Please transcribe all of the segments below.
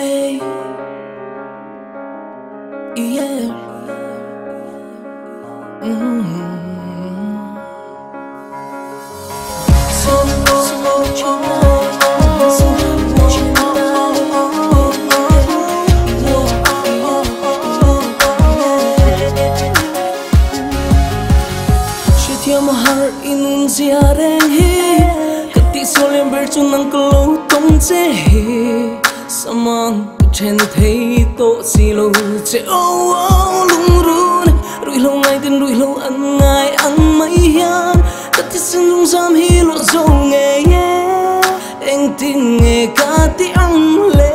Ay, yeah. Mahar inun ziareng hi kati solem berchun nang klo tong che hi samang chen thei to silo che oh lung run rui lo ngai tin rui lo an ngai ang mai hian kati sin lung sam hi lo zo nge ye eng ting nge kati ang le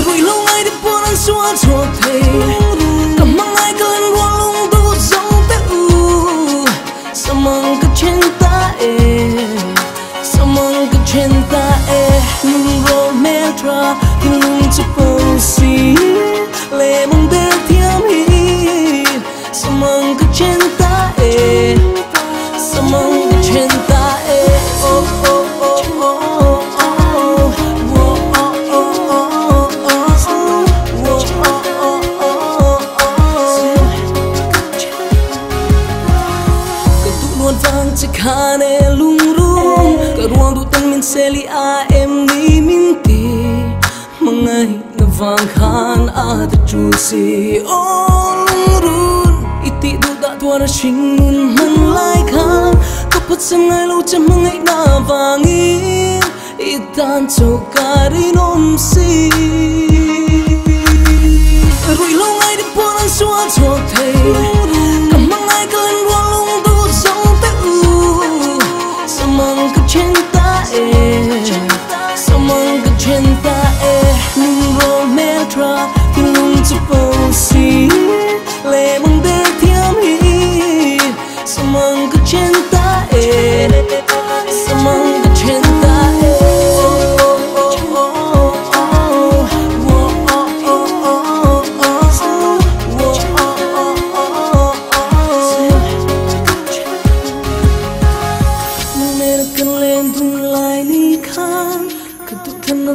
rui lo ngai de pon an suwa cho thei kamang ai kan Samang kecinta nung romantra nung ceposi le mong del tiam hi samang kecinta oh oh oh oh khane lung rung ka ruang du tan min seli a em ni min ti mangai na vang khan a ta chu si o lung run iti du da tuara sing mun man lai khan ka pat sang ngai lo cha mangai na vangin itan cho kari nom si rui lo ngai de pon an sual cho thei ka mangai kan ruang lung du Samang kecinta nung romantra nung ceposi le mong del tiam hi samang kecinta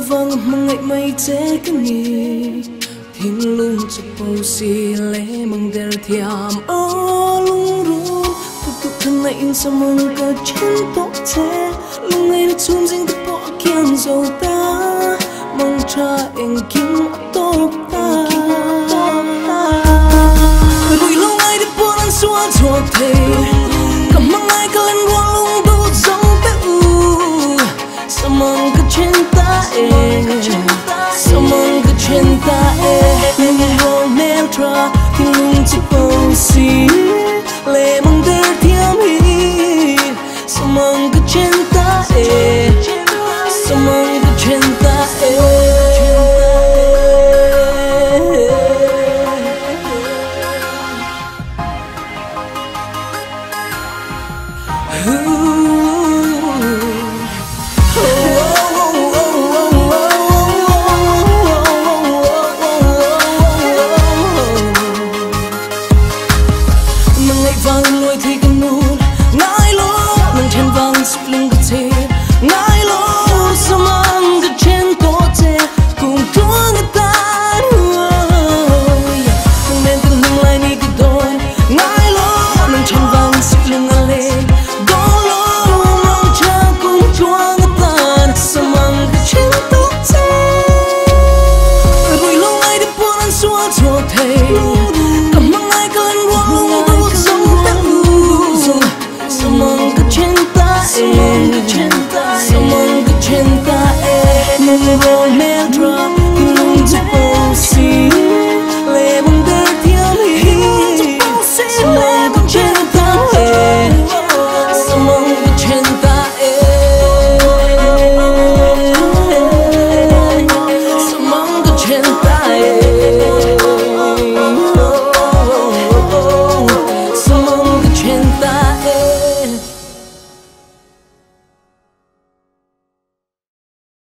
vang mangai mai che kani thing lung ceposi le mong del thiam o lung ru tu thân này in samang ka chen to che lung ai chung jing tu po kian zo ta mong cha eng kim to ta rui lung ai de po an suwa cho the kamang ai ka len wa lung du zong ta u samang ka chen Samang kecinta nung romantra nung ceposi le mong del tiam hi samang kecinta Samang kecinta